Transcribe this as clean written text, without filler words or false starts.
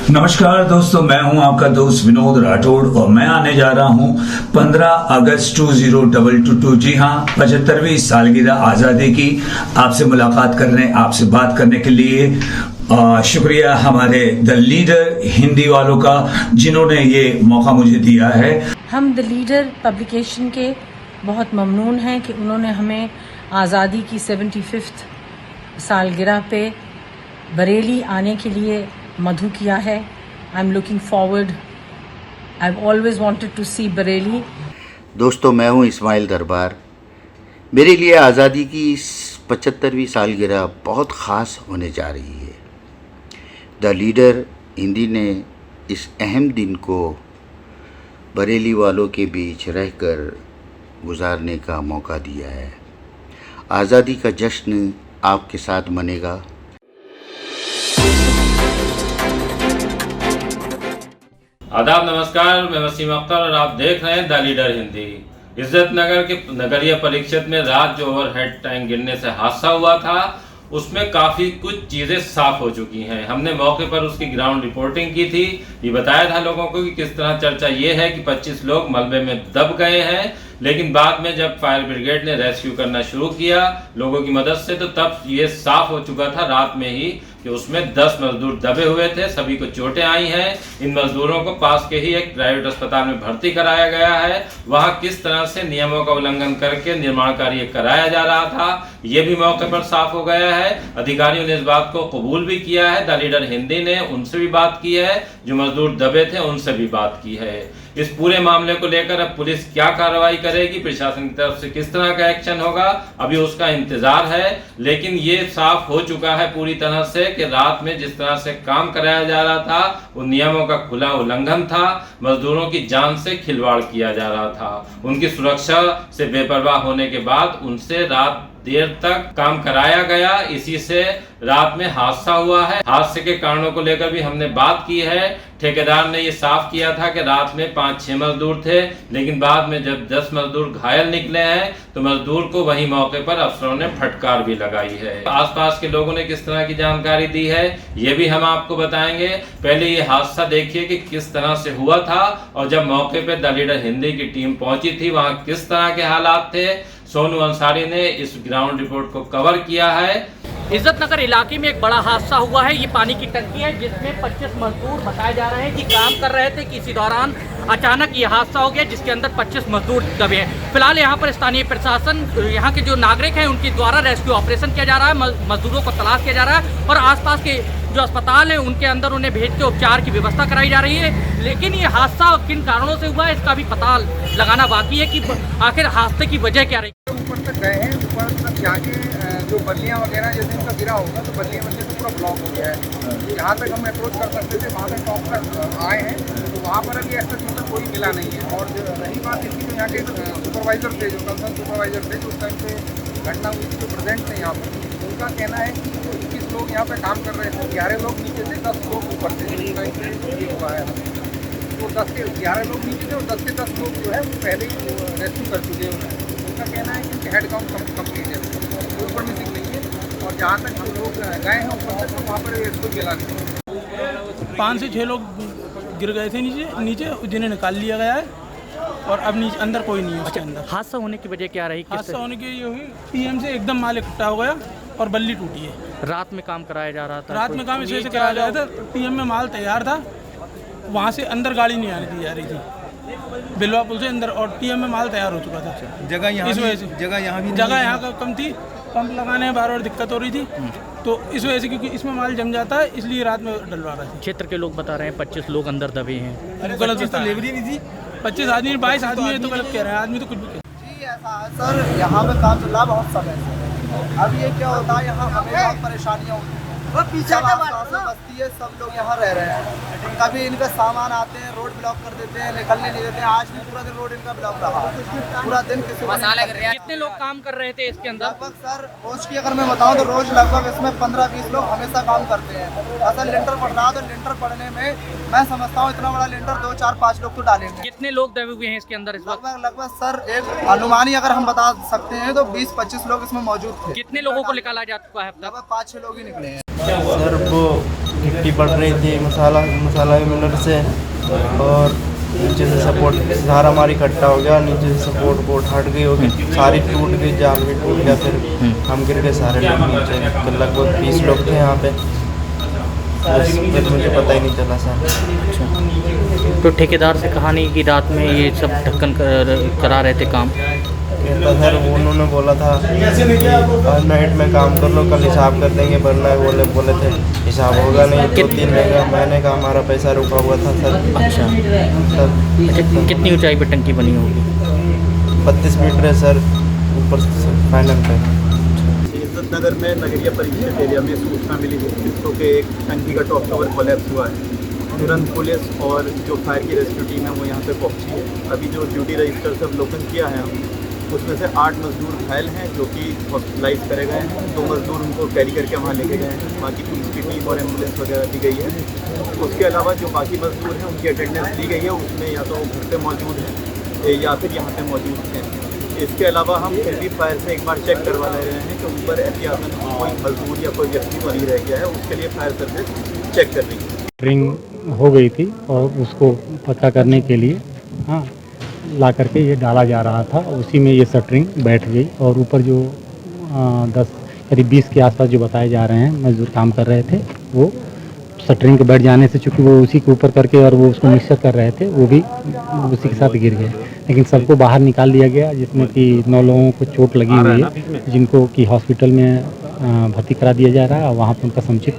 नमस्कार दोस्तों, मैं हूं आपका दोस्त विनोद राठौड़ और मैं आने जा रहा हूं 15 अगस्त 2022। जी हां, 75वीं सालगिरह आजादी की आपसे मुलाकात करने, आपसे बात करने के लिए शुक्रिया हमारे द लीडर हिंदी वालों का, जिन्होंने ये मौका मुझे दिया है। हम द लीडर पब्लिकेशन के बहुत ममनून हैं कि उन्होंने हमें आज़ादी की 75th सालगिरह पे बरेली आने के लिए मधु किया है। I am looking forward, I have always wanted to see Bareilly. दोस्तों, मैं हूं इस्माइल दरबार। मेरे लिए आज़ादी की 75वीं सालगिरह बहुत ख़ास होने जा रही है। द लीडर हिंदी ने इस अहम दिन को बरेली वालों के बीच रहकर गुजारने का मौका दिया है। आज़ादी का जश्न आपके साथ मनेगा। आदाब, नमस्कार। मैं वसीम अख्तर और आप देख रहे हैं द लीडर हिंदी। इज्जत नगर के नगरीय परिषद में रात जो ओवरहेड टैंक गिरने से हादसा हुआ था, उसमें काफ़ी कुछ चीज़ें साफ हो चुकी हैं। हमने मौके पर उसकी ग्राउंड रिपोर्टिंग की थी। ये बताया था लोगों को कि किस तरह चर्चा ये है कि 25 लोग मलबे में दब गए हैं, लेकिन बाद में जब फायर ब्रिगेड ने रेस्क्यू करना शुरू किया लोगों की मदद से, तो तब ये साफ हो चुका था रात में ही कि उसमें 10 मजदूर दबे हुए थे। सभी को चोटें आई हैं। इन मजदूरों को पास के ही एक प्राइवेट अस्पताल में भर्ती कराया गया है। वहां किस तरह से नियमों का उल्लंघन करके निर्माण कार्य कराया जा रहा था, ये भी मौके पर साफ हो गया है। अधिकारियों ने इस बात को कबूल भी किया है। द लीडर हिंदी ने उनसे भी बात की है, जो मजदूर दबे थे उनसे भी बात की है। इस पूरे मामले को लेकर अब पुलिस क्या कार्रवाई करेगी, प्रशासन की तरफ से किस तरह का एक्शन होगा, अभी उसका इंतजार है। लेकिन ये साफ हो चुका है पूरी तरह से कि रात में जिस तरह से काम कराया जा रहा था, उन नियमों का खुला उल्लंघन था। मजदूरों की जान से खिलवाड़ किया जा रहा था। उनकी सुरक्षा से बेपरवाह होने के बाद उनसे रात देर तक काम कराया गया। इसी से रात में हादसा हुआ है। हादसे के कारणों को लेकर भी हमने बात की है। ठेकेदार ने ये साफ किया था कि रात में 5-6 मजदूर थे, लेकिन बाद में जब 10 मजदूर घायल निकले हैं तो मजदूर को वही मौके पर अफसरों ने फटकार भी लगाई है। आसपास के लोगों ने किस तरह की जानकारी दी है, ये भी हम आपको बताएंगे। पहले ये हादसा देखिए कि किस तरह से हुआ था, और जब मौके पे द लीडर हिंदी की टीम पहुंची थी वहां किस तरह के हालात थे। सोनू अंसारी ने इस ग्राउंड रिपोर्ट को कवर किया है। इज्जत नगर इलाके में एक बड़ा हादसा हुआ है। ये पानी की टंकी है जिसमें 25 मजदूर बताए जा रहे हैं कि काम कर रहे थे कि इसी दौरान अचानक ये हादसा हो गया, जिसके अंदर 25 मजदूर दबे हैं। फिलहाल यहाँ पर स्थानीय प्रशासन, यहाँ के जो नागरिक हैं, उनके द्वारा रेस्क्यू ऑपरेशन किया जा रहा है। मजदूरों को तलाश किया जा रहा है और आसपास के जो अस्पताल है उनके अंदर उन्हें भेज के उपचार की व्यवस्था कराई जा रही है। लेकिन ये हादसा किन कारणों से हुआ है, इसका भी पता लगाना बाकी है कि आखिर हादसे की वजह क्या रही। ऊपर तक गए हैं, ऊपर तक जाके जो बल्लियाँ वगैरह जैसे इनका गिरा होगा तो बल्लियाँ तो पूरा ब्लॉक हो गया है। जहाँ तक हम अप्रोच कर सकते थे वहाँ तक टॉप तक आए हैं, तो वहाँ पर अभी ऐसा चीज़ कोई मिला नहीं है। और रही बात इसकी, तो यहाँ के सुपरवाइजर थे, जो कंसर्न सुपरवाइजर थे, जो उस टाइम पे घटना हुई थी, जो प्रेजेंट थे यहाँ पर, उनका कहना है कि 21 लोग यहाँ पे काम कर रहे थे, 11 लोग नीचे थे, 10 लोग ऊपर थे। इस टाइम पे ये हुआ है। तो 10 के 11 लोग नीचे थे और 10 के 10 लोग जो है वो पहले ही रेस्क्यू कर चुके हैं। उनका कहना है कि हेड काउंट कम्प्लीट है, ऊपर मिसिंग नहीं है। और जहाँ तक हम लोग गए हैं ऊपर तक, तो वहाँ पर इसको मिला नहीं। 5 से 6 लोग गिर गए थे नीचे जिन्हें निकाल लिया गया है और अब नीचे अंदर कोई नहीं है। उसके अंदर हादसा होने की वजह क्या रही? हादसा होने की ये हुई, टीएम से एकदम माल इकट्ठा हो गया और बल्ली टूटी है। रात में काम कराया जा रहा था। रात में काम इस वजह से कराया जा रहा था, टीएम में माल तैयार था, वहाँ से अंदर गाड़ी नहीं आने दी जा रही थी बिलवा पुल से अंदर, और टीएम में माल तैयार हो चुका था। जगह यहाँ इस वजह से जगह यहाँ का कम थी, पंप लगाने में बार-बार दिक्कत हो रही थी, तो इस वजह से, क्योंकि इसमें माल जम जाता है, इसलिए रात में डलवा रहे थे। क्षेत्र के लोग बता रहे हैं 25 लोग अंदर दबे हैं। गलत बता डिलीवरी नहीं थी। 25 आदमी 22 आदमी है तो गलत कह रहे हैं। आदमी तो कुछ भी जी ऐसा है सर, यहाँ पे काम चल रहा है बहुत समय से। अब ये क्या होता है, यहाँ हमें बहुत परेशानियाँ होती हैं। बस्ती है, सब लोग यहाँ रह रहे हैं। कभी इनका सामान आते हैं, रोड ब्लॉक कर देते हैं, निकलने नहीं देते हैं। आज भी पूरा दिन रोड इनका ब्लॉक रहा, पूरा दिन किसी कितने लोग काम कर रहे थे इसके अंदर? लगभग सर रोज की अगर मैं बताऊँ तो रोज लगभग इसमें 15-20 लोग हमेशा काम करते हैं। असल लिंटर पड़ रहा है, तो लिंटर पड़ने में मैं समझता हूँ इतना बड़ा लिंटर 2, 4, 5 लोग तो डालेंगे। कितने लोग दबे हुए हैं इसके अंदर इस वक्त? लगभग सर एक अनुमानी अगर हम बता सकते हैं तो 20-25 लोग इसमें मौजूद थे। कितने लोगों को निकाला जा चुका है अब तक? लगभग 5-6 लोग ही निकले हैं। सर वो मिट्टी पड़ रही थी मसाला मिलर से, और नीचे से सपोर्ट सारा हमारी इकट्ठा हो गया, नीचे से सपोर्ट बोर्ड हट गई होगी, सारी टूट गई, जाल भी टूट गया, फिर हम गिर गए सारे लोग नीचे, तो लगभग 20 लोग थे यहाँ पे, फिर मुझे पता ही नहीं चला सर। तो ठेकेदार से कहा नहीं कि रात में ये सब ढक्कन करा रहे थे काम? कहता सर उन्होंने बोला था आज नाइट में काम कर लो, कल हिसाब कर देंगे, वरना बोले थे हिसाब होगा नहीं, 2-3 महीने का हमारा पैसा रुका हुआ था सर। अच्छा सर कितनी ऊंचाई पे टंकी बनी होगी? 32 मीटर है सर ऊपर से फाइनल पे। इज्जत नगर में नगरीय परिषद एरिया में सूचना मिली थी कि एक टंकी का टॉप कवर कोलैप्स हुआ है। तुरंत पुलिस और जो फायर की रेस्क्यू टीम है वो यहाँ पे पहुँची है। अभी जो ड्यूटी रजिस्टर से अवलोकन किया है हम, उसमें से 8 मजदूर घायल हैं जो कि हॉस्पिटलाइज करे गए हैं, 2 मजदूर उनको कैरी करके वहाँ लेके गए हैं, बाकी पुलिस की टीम और एम्बुलेंस वगैरह दी गई है। उसके अलावा जो बाकी मजदूर हैं उनकी अटेंडेंस ली गई है, उसमें या तो घर पे मौजूद हैं या फिर यहाँ पे मौजूद हैं। इसके अलावा हम फिर भी फायर से एक बार चेक करवा ले रहे हैं कि ऊपर एहतियातन कोई मजदूर या कोई व्यक्ति तो नहीं रह गया है, उसके लिए फायर सर्विस चेक कर रही है। रिंग हो गई थी और उसको पता करने के लिए ला करके ये डाला जा रहा था, उसी में ये शटरिंग बैठ गई और ऊपर जो 10 करीब 20 के आसपास जो बताए जा रहे हैं मजदूर काम कर रहे थे, वो शटरिंग के बैठ जाने से चूँकि वो उसी के ऊपर करके और वो उसको मिक्सर कर रहे थे, वो भी उसी के साथ गिर गए। लेकिन सबको बाहर निकाल दिया गया, जिसमें कि 9 लोगों को चोट लगी हुई है, जिनको कि हॉस्पिटल में भर्ती करा दिया जा रहा है, वहाँ पर उनका समुचित